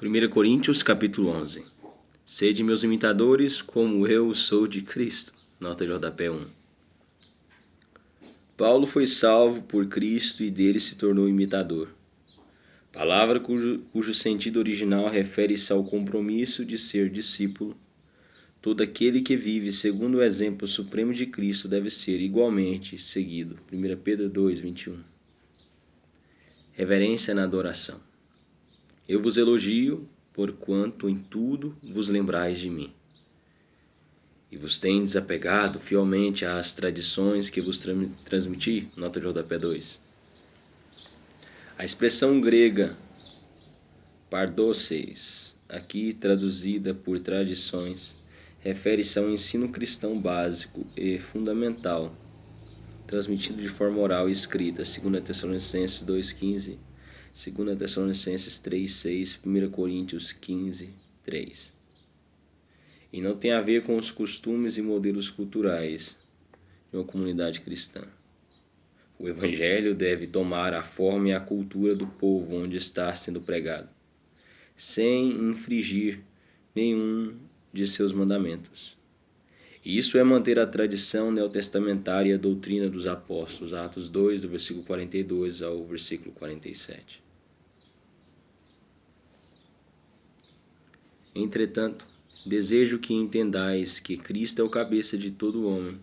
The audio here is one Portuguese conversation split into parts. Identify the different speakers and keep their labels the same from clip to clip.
Speaker 1: 1 Coríntios capítulo 11. Sede meus imitadores, como eu sou de Cristo. Nota de rodapé 1. Paulo foi salvo por Cristo e dele se tornou imitador. Palavra cujo sentido original refere-se ao compromisso de ser discípulo. Todo aquele que vive segundo o exemplo supremo de Cristo deve ser igualmente seguido. 1 Pedro 2, 21. Reverência na adoração. Eu vos elogio, porquanto em tudo vos lembrais de mim. E vos tendes apegado fielmente às tradições que vos transmiti. Nota de rodapé 2. A expressão grega pardoseis, aqui traduzida por tradições, refere-se ao ensino cristão básico e fundamental, transmitido de forma oral e escrita, 2 Tessalonicenses 2,15, 2 Tessalonicenses 3,6, 1 Coríntios 15, 3. E não tem a ver com os costumes e modelos culturais de uma comunidade cristã. O Evangelho deve tomar a forma e a cultura do povo onde está sendo pregado, sem infringir nenhum de seus mandamentos. E isso é manter a tradição neotestamentária e a doutrina dos apóstolos, Atos 2, do versículo 42 ao versículo 47. Entretanto, desejo que entendais que Cristo é o cabeça de todo homem,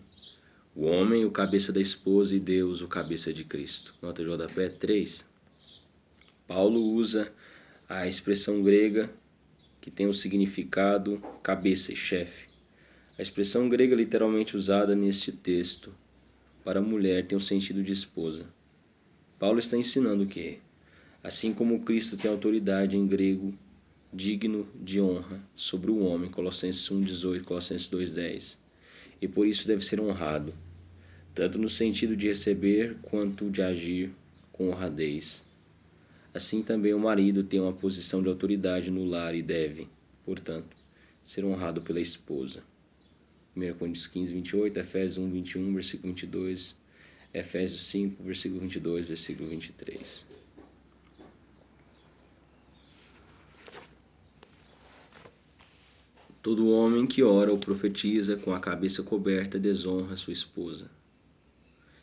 Speaker 1: o homem o cabeça da esposa e Deus o cabeça de Cristo. Nota de rodapé 3. Paulo usa a expressão grega que tem o significado cabeça e chefe. A expressão grega literalmente usada neste texto para mulher tem o sentido de esposa. Paulo está ensinando que, assim como Cristo tem autoridade em grego, digno de honra sobre o homem, Colossenses 1,18, Colossenses 2,10, e por isso deve ser honrado, tanto no sentido de receber quanto de agir com honradez. Assim também o marido tem uma posição de autoridade no lar e deve, portanto, ser honrado pela esposa. 1 Coríntios 15, 28, Efésios 1, 21, versículo 22, Efésios 5, versículo 22, versículo 23. Todo homem que ora ou profetiza com a cabeça coberta desonra sua esposa.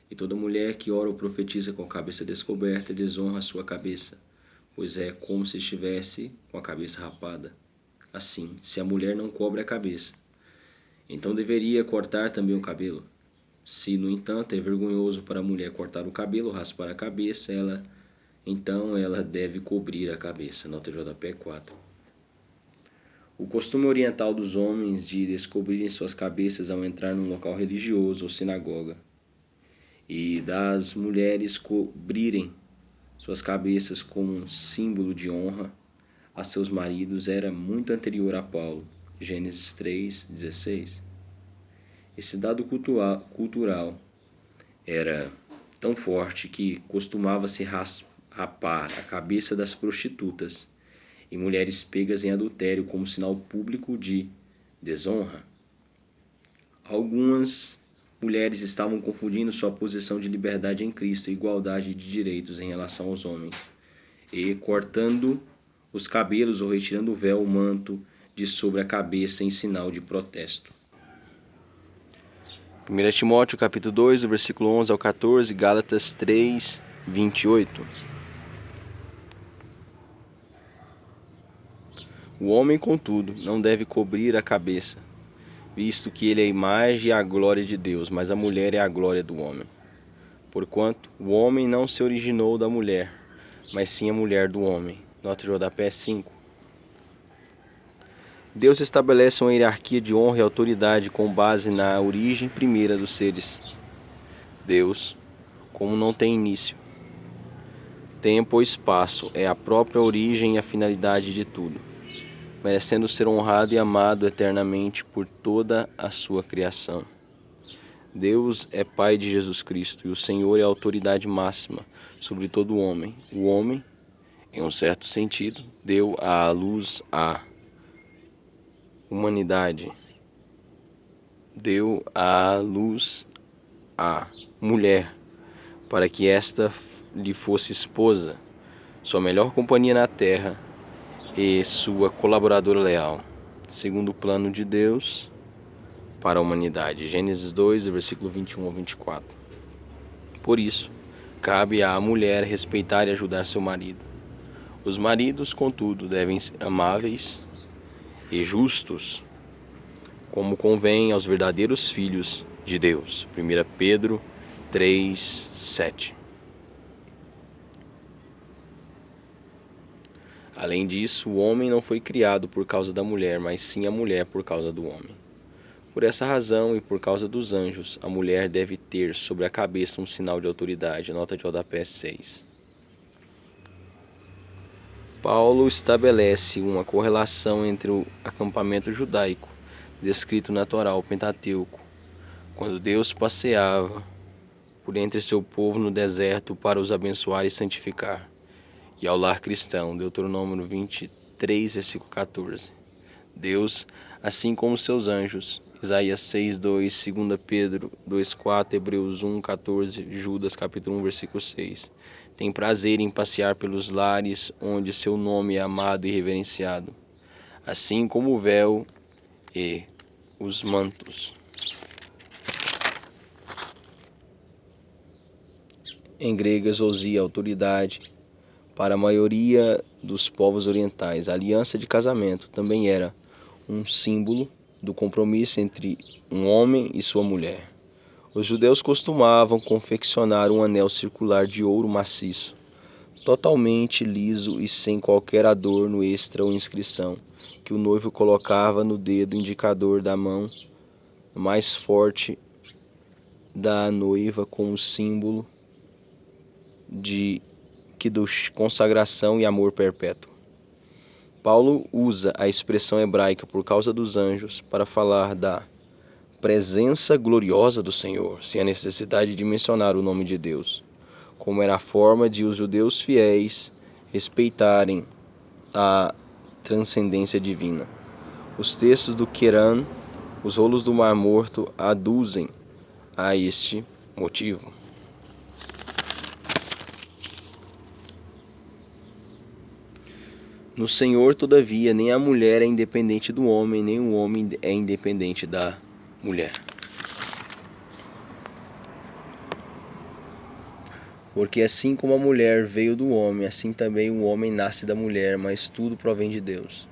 Speaker 1: E toda mulher que ora ou profetiza com a cabeça descoberta desonra sua cabeça, pois é como se estivesse com a cabeça rapada. Assim, se a mulher não cobre a cabeça, então deveria cortar também o cabelo. Se, no entanto, é vergonhoso para a mulher cortar o cabelo ou raspar a cabeça, então ela deve cobrir a cabeça. Nota de rodapé 4. O costume oriental dos homens de descobrirem suas cabeças ao entrar num local religioso ou sinagoga, e das mulheres cobrirem suas cabeças como um símbolo de honra a seus maridos era muito anterior a Paulo. Gênesis 3:16. Esse dado cultural era tão forte que costumava-se rapar a cabeça das prostitutas e mulheres pegas em adultério como sinal público de desonra. Algumas mulheres estavam confundindo sua posição de liberdade em Cristo e igualdade de direitos em relação aos homens, e cortando os cabelos ou retirando o véu, o manto de sobre a cabeça em sinal de protesto. 1 Timóteo capítulo 2, do versículo 11 ao 14, Gálatas 3, 28. O homem, contudo, não deve cobrir a cabeça, visto que ele é a imagem e a glória de Deus, mas a mulher é a glória do homem. Porquanto o homem não se originou da mulher, mas sim a mulher do homem. Nota de rodapé 5. Deus estabelece uma hierarquia de honra e autoridade com base na origem primeira dos seres. Deus, como não tem início, tempo ou espaço, é a própria origem e a finalidade de tudo, merecendo ser honrado e amado eternamente por toda a sua criação. Deus é Pai de Jesus Cristo e o Senhor é a autoridade máxima sobre todo homem. O homem, em um certo sentido, deu à luz a humanidade, deu à luz a mulher, para que esta lhe fosse esposa, sua melhor companhia na terra e sua colaboradora leal, segundo o plano de Deus para a humanidade. Gênesis 2, versículo 21 ao 24. Por isso, cabe à mulher respeitar e ajudar seu marido. Os maridos, contudo, devem ser amáveis e justos, como convém aos verdadeiros filhos de Deus. 1 Pedro 3, 7. Além disso, o homem não foi criado por causa da mulher, mas sim a mulher por causa do homem. Por essa razão e por causa dos anjos, a mulher deve ter sobre a cabeça um sinal de autoridade. Nota de rodapé 6. Paulo estabelece uma correlação entre o acampamento judaico, descrito na Torá, o Pentateuco, quando Deus passeava por entre seu povo no deserto para os abençoar e santificar, e ao lar cristão, Deuteronômio 23, versículo 14. Deus, assim como seus anjos, Isaías 6, 2, 2 Pedro 2, 4, Hebreus 1, 14, Judas capítulo 1, versículo 6. Tem prazer em passear pelos lares onde seu nome é amado e reverenciado, assim como o véu e os mantos. Em grego, exousia, autoridade. Para a maioria dos povos orientais, a aliança de casamento também era um símbolo do compromisso entre um homem e sua mulher. Os judeus costumavam confeccionar um anel circular de ouro maciço, totalmente liso e sem qualquer adorno extra ou inscrição, que o noivo colocava no dedo indicador da mão mais forte da noiva como símbolo de consagração e amor perpétuo. Paulo usa a expressão hebraica por causa dos anjos para falar da presença gloriosa do Senhor, sem a necessidade de mencionar o nome de Deus, como era a forma de os judeus fiéis respeitarem a transcendência divina. Os textos do Quran, os rolos do Mar Morto, aduzem a este motivo. No Senhor, todavia, nem a mulher é independente do homem, nem o homem é independente da mulher. Porque assim como a mulher veio do homem, assim também o homem nasce da mulher, mas tudo provém de Deus.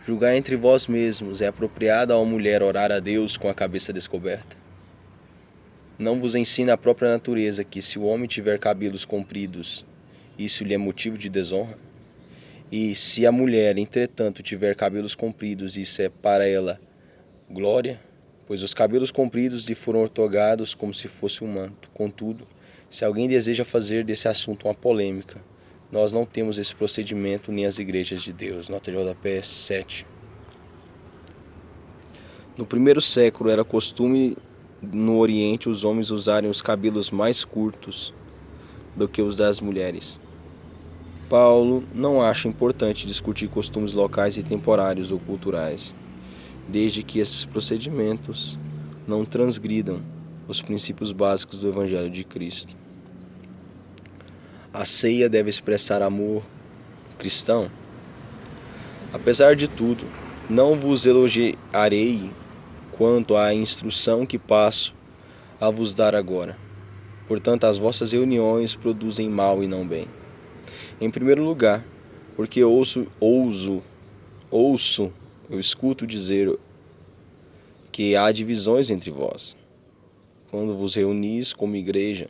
Speaker 1: Julgar entre vós mesmos, é apropriado a uma mulher orar a Deus com a cabeça descoberta? Não vos ensina a própria natureza que, se o homem tiver cabelos compridos, isso lhe é motivo de desonra? E se a mulher, entretanto, tiver cabelos compridos, isso é para ela glória? Pois os cabelos compridos lhe foram outorgados como se fosse um manto. Contudo, se alguém deseja fazer desse assunto uma polêmica, nós não temos esse procedimento nem as igrejas de Deus. Nota de rodapé 7. No primeiro século era costume no Oriente os homens usarem os cabelos mais curtos do que os das mulheres. Paulo não acha importante discutir costumes locais e temporários ou culturais, desde que esses procedimentos não transgridam os princípios básicos do Evangelho de Cristo. A ceia deve expressar amor cristão. Apesar de tudo, não vos elogiarei quanto à instrução que passo a vos dar agora. Portanto, as vossas reuniões produzem mal e não bem. Em primeiro lugar, porque eu escuto dizer que há divisões entre vós, quando vos reunis como igreja,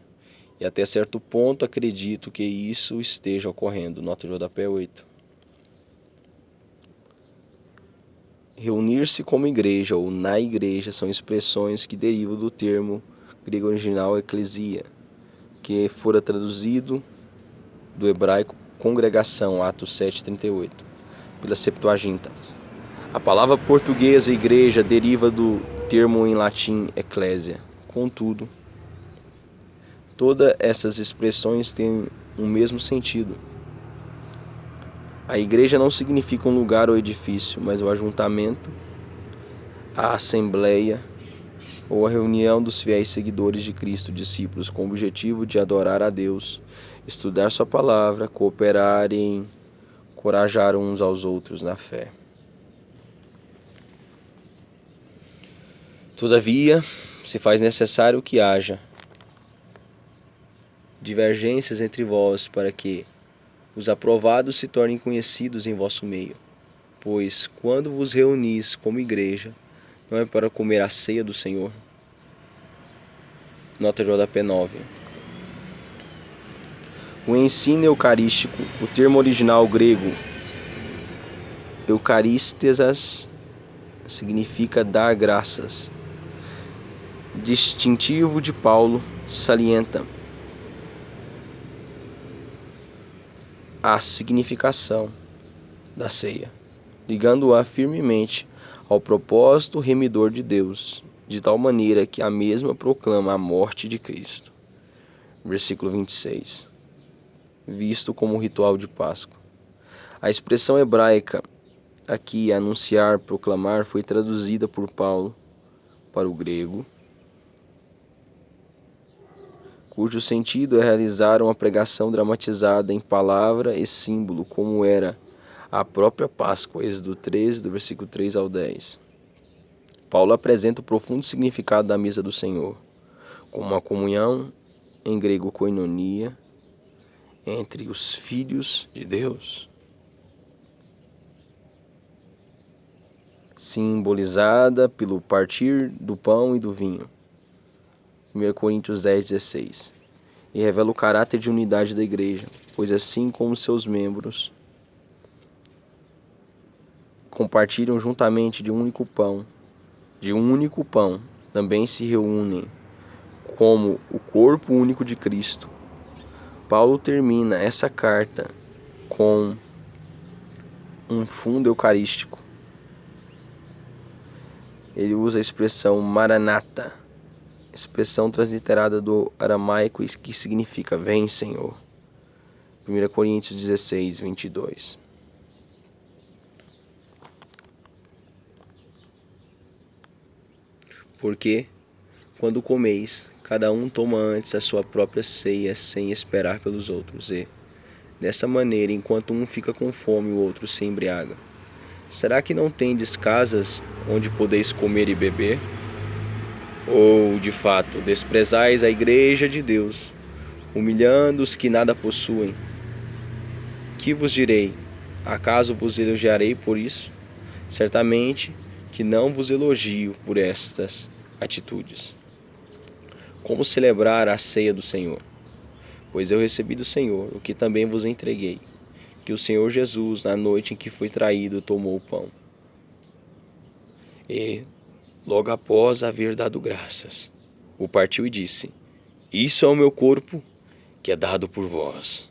Speaker 1: e até certo ponto acredito que isso esteja ocorrendo. Nota de rodapé 8. Reunir-se como igreja ou na igreja são expressões que derivam do termo grego original eclesia, que fora traduzido do hebraico congregação, Atos 7:38, pela Septuaginta. A palavra portuguesa igreja deriva do termo em latim ecclesia. Contudo, todas essas expressões têm o mesmo sentido. A igreja não significa um lugar ou edifício, mas o ajuntamento, a assembleia ou a reunião dos fiéis seguidores de Cristo, discípulos, com o objetivo de adorar a Deus, estudar sua palavra, cooperar em encorajar uns aos outros na fé. Todavia, se faz necessário que haja divergências entre vós, para que os aprovados se tornem conhecidos em vosso meio. Pois, quando vos reunis como igreja, não é para comer a ceia do Senhor. Nota JP 9. O ensino eucarístico, o termo original grego eucaristesas, significa dar graças. Distintivo de Paulo salienta a significação da ceia, ligando-a firmemente ao propósito remidor de Deus, de tal maneira que a mesma proclama a morte de Cristo. Versículo 26. Visto como ritual de Páscoa. A expressão hebraica aqui, anunciar, proclamar, foi traduzida por Paulo para o grego, cujo sentido é realizar uma pregação dramatizada em palavra e símbolo, como era a própria Páscoa, Êxodo 13, do versículo 3 ao 10. Paulo apresenta o profundo significado da mesa do Senhor, como uma comunhão, em grego koinonia, entre os filhos de Deus, simbolizada pelo partir do pão e do vinho. 1 Coríntios 10, 16. E revela o caráter de unidade da igreja, pois assim como seus membros compartilham juntamente de um único pão, também se reúnem como o corpo único de Cristo. Paulo termina essa carta com um fundo eucarístico. Ele usa a expressão Maranata, expressão transliterada do aramaico que significa vem, Senhor. 1 Coríntios 16, 22. Porque, quando comeis, cada um toma antes a sua própria ceia sem esperar pelos outros, e, dessa maneira, enquanto um fica com fome, o outro se embriaga. Será que não tendes casas onde podeis comer e beber? Ou, de fato, desprezais a igreja de Deus, humilhando os que nada possuem? Que vos direi? Acaso vos elogiarei por isso? Certamente que não vos elogio por estas atitudes. Como celebrar a ceia do Senhor? Pois eu recebi do Senhor o que também vos entreguei, que o Senhor Jesus, na noite em que foi traído, tomou o pão. E, logo após haver dado graças, o partiu e disse: Isso é o meu corpo, que é dado por vós.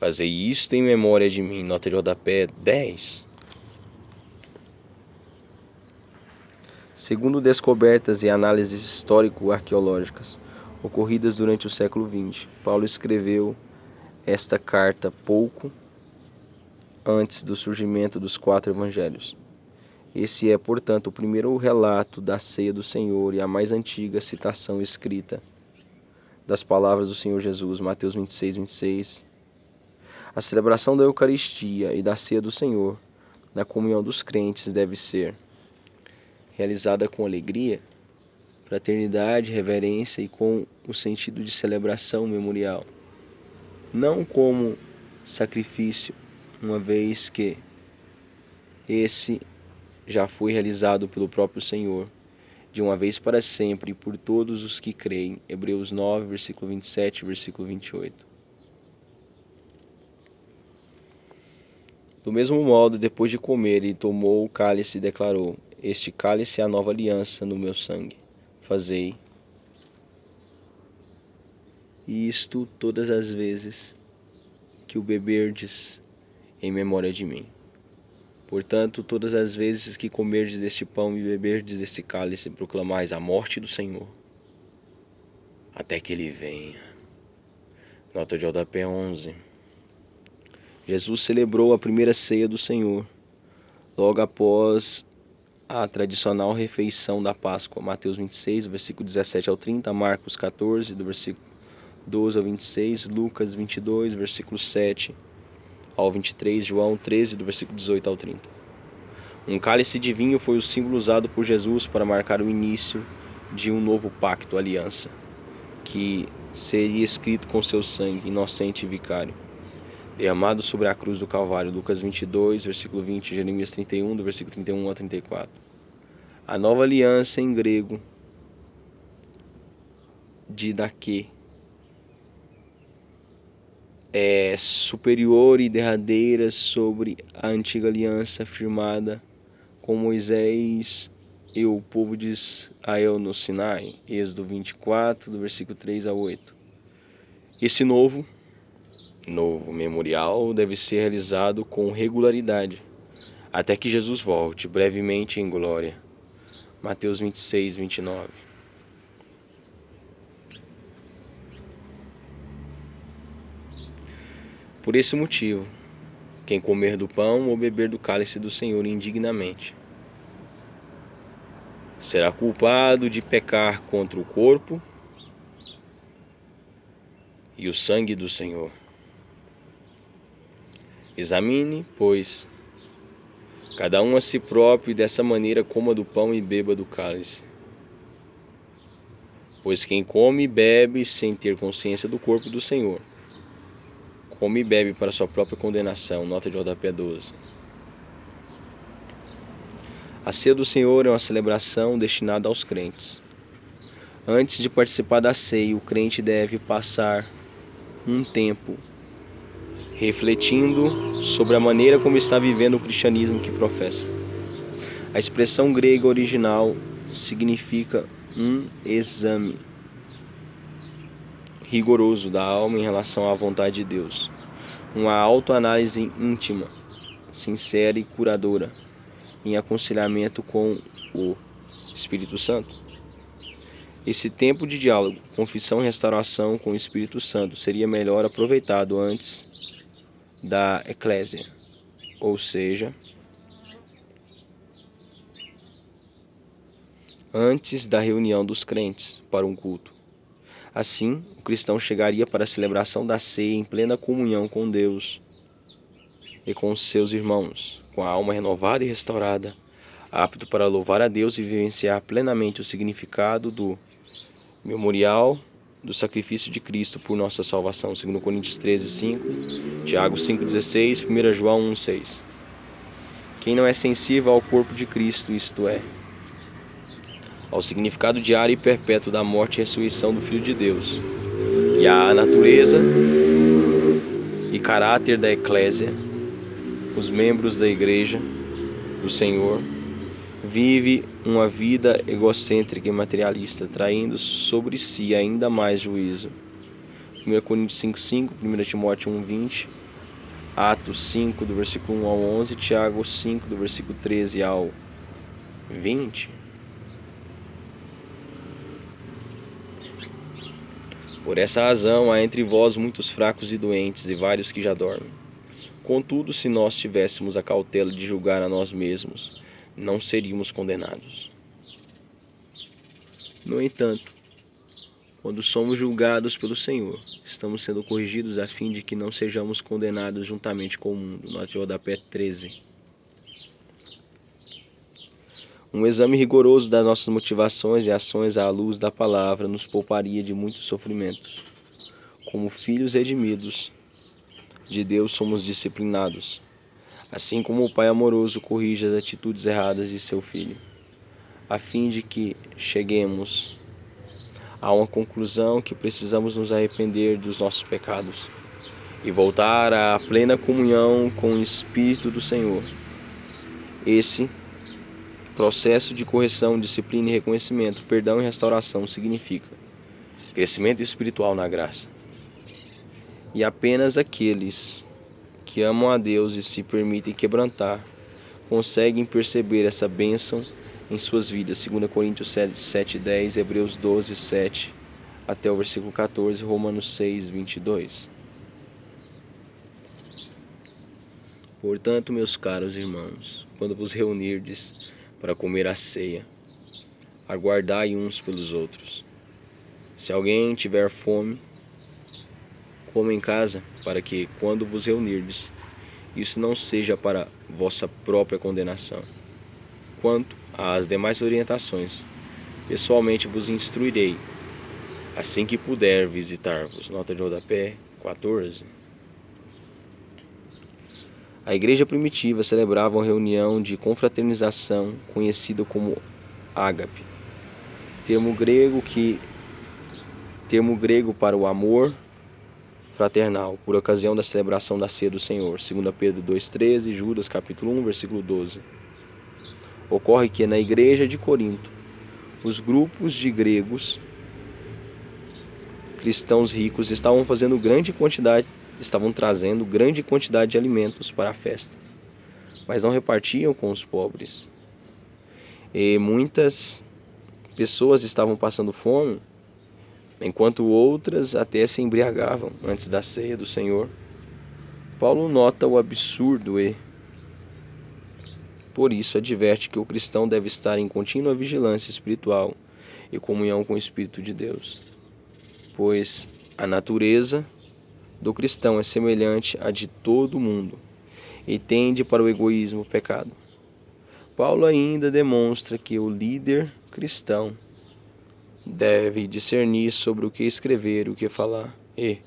Speaker 1: Fazei isto em memória de mim. Nota JP 10. Segundo descobertas e análises histórico-arqueológicas ocorridas durante o século XX, Paulo escreveu esta carta pouco antes do surgimento dos 4 evangelhos. Esse é, portanto, o primeiro relato da ceia do Senhor e a mais antiga citação escrita das palavras do Senhor Jesus, Mateus 26, 26. A celebração da Eucaristia e da ceia do Senhor na comunhão dos crentes deve ser realizada com alegria, fraternidade, reverência e com o sentido de celebração memorial, não como sacrifício, uma vez que esse já foi realizado pelo próprio Senhor, de uma vez para sempre e por todos os que creem. Hebreus 9, versículo 27, versículo 28. Do mesmo modo, depois de comer, ele tomou o cálice e declarou: Este cálice é a nova aliança no meu sangue. Fazei isto todas as vezes que o beberdes em memória de mim. Portanto, todas as vezes que comerdes deste pão e beberdes deste cálice, proclamais a morte do Senhor, até que ele venha. Nota de JP 11. Jesus celebrou a primeira ceia do Senhor, logo após a tradicional refeição da Páscoa. Mateus 26, do versículo 17 ao 30, Marcos 14, do versículo 12 ao 26, Lucas 22, versículo 7 ao 23, João 13, do versículo 18 ao 30. Um cálice de vinho foi o símbolo usado por Jesus para marcar o início de um novo pacto, aliança, que seria escrito com seu sangue, inocente e vicário, derramado sobre a cruz do Calvário. Lucas 22, versículo 20, Jeremias 31, do versículo 31 a 34. A nova aliança em grego, didaquê, é superior e derradeira sobre a antiga aliança firmada com Moisés e o povo de Israel no Sinai. Êxodo 24, do versículo 3 a 8. Esse novo memorial deve ser realizado com regularidade, até que Jesus volte brevemente em glória. Mateus 26, 29. Por esse motivo, quem comer do pão ou beber do cálice do Senhor indignamente será culpado de pecar contra o corpo e o sangue do Senhor. Examine, pois, cada um a si próprio, e dessa maneira coma do pão e beba do cálice. Pois quem come e bebe sem ter consciência do corpo do Senhor, come e bebe para sua própria condenação. Nota de rodapé 12. A ceia do Senhor é uma celebração destinada aos crentes. Antes de participar da ceia, o crente deve passar um tempo refletindo sobre a maneira como está vivendo o cristianismo que professa. A expressão grega original significa um exame rigoroso da alma em relação à vontade de Deus, uma autoanálise íntima, sincera e curadora, em aconselhamento com o Espírito Santo. Esse tempo de diálogo, confissão e restauração com o Espírito Santo seria melhor aproveitado antes da eclésia, ou seja, antes da reunião dos crentes para um culto. Assim, o cristão chegaria para a celebração da ceia em plena comunhão com Deus e com seus irmãos, com a alma renovada e restaurada, apto para louvar a Deus e vivenciar plenamente o significado do memorial do sacrifício de Cristo por nossa salvação. 2 Coríntios 13, 5, Tiago 5, 16, 1 João 1, 6. Quem não é sensível ao corpo de Cristo, isto é, ao significado diário e perpétuo da morte e ressurreição do Filho de Deus, e à natureza e caráter da eclésia, os membros da igreja do Senhor, vive uma vida egocêntrica e materialista, traindo sobre si ainda mais juízo. 1 Coríntios 5:5, 1 Timóteo 1:20, Atos 5, do versículo 1 ao 11, Tiago 5, do versículo 13 ao 20. Por essa razão há entre vós muitos fracos e doentes, e vários que já dormem. Contudo, se nós tivéssemos a cautela de julgar a nós mesmos, não seríamos condenados. No entanto, quando somos julgados pelo Senhor, estamos sendo corrigidos a fim de que não sejamos condenados juntamente com o mundo. Nota de rodapé 13. Um exame rigoroso das nossas motivações e ações à luz da palavra nos pouparia de muitos sofrimentos. Como filhos redimidos de Deus, somos disciplinados, assim como o Pai amoroso corrige as atitudes erradas de seu filho, a fim de que cheguemos a uma conclusão que precisamos nos arrepender dos nossos pecados e voltar à plena comunhão com o Espírito do Senhor. Esse processo de correção, disciplina e reconhecimento, perdão e restauração significa crescimento espiritual na graça. E apenas aqueles que amam a Deus e se permitem quebrantar conseguem perceber essa bênção em suas vidas. 2 Coríntios 7:10, Hebreus 12:7 até o versículo 14, Romanos 6:22. Portanto, meus caros irmãos, quando vos reunirdes para comer a ceia, aguardai uns pelos outros. Se alguém tiver fome, coma em casa, para que, quando vos reunirdes, isso não seja para vossa própria condenação. Quanto às demais orientações, pessoalmente vos instruirei, assim que puder visitar-vos. Nota de rodapé 14. A igreja primitiva celebrava uma reunião de confraternização conhecida como ágape, termo grego para o amor fraternal, por ocasião da celebração da ceia do Senhor, 2 Pedro 2,13 e Judas capítulo 1, versículo 12. Ocorre que na igreja de Corinto, os grupos de gregos cristãos ricos estavam trazendo grande quantidade de alimentos para a festa, mas não repartiam com os pobres. E muitas pessoas estavam passando fome, enquanto outras até se embriagavam antes da ceia do Senhor. Paulo nota o absurdo e, por isso, adverte que o cristão deve estar em contínua vigilância espiritual e comunhão com o Espírito de Deus, pois a natureza do cristão é semelhante à de todo mundo e tende para o egoísmo, o pecado. Paulo ainda demonstra que o líder cristão deve discernir sobre o que escrever e o que falar, e,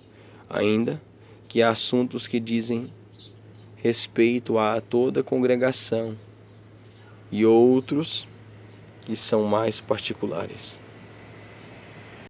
Speaker 1: ainda, que há assuntos que dizem respeito a toda a congregação e outros que são mais particulares.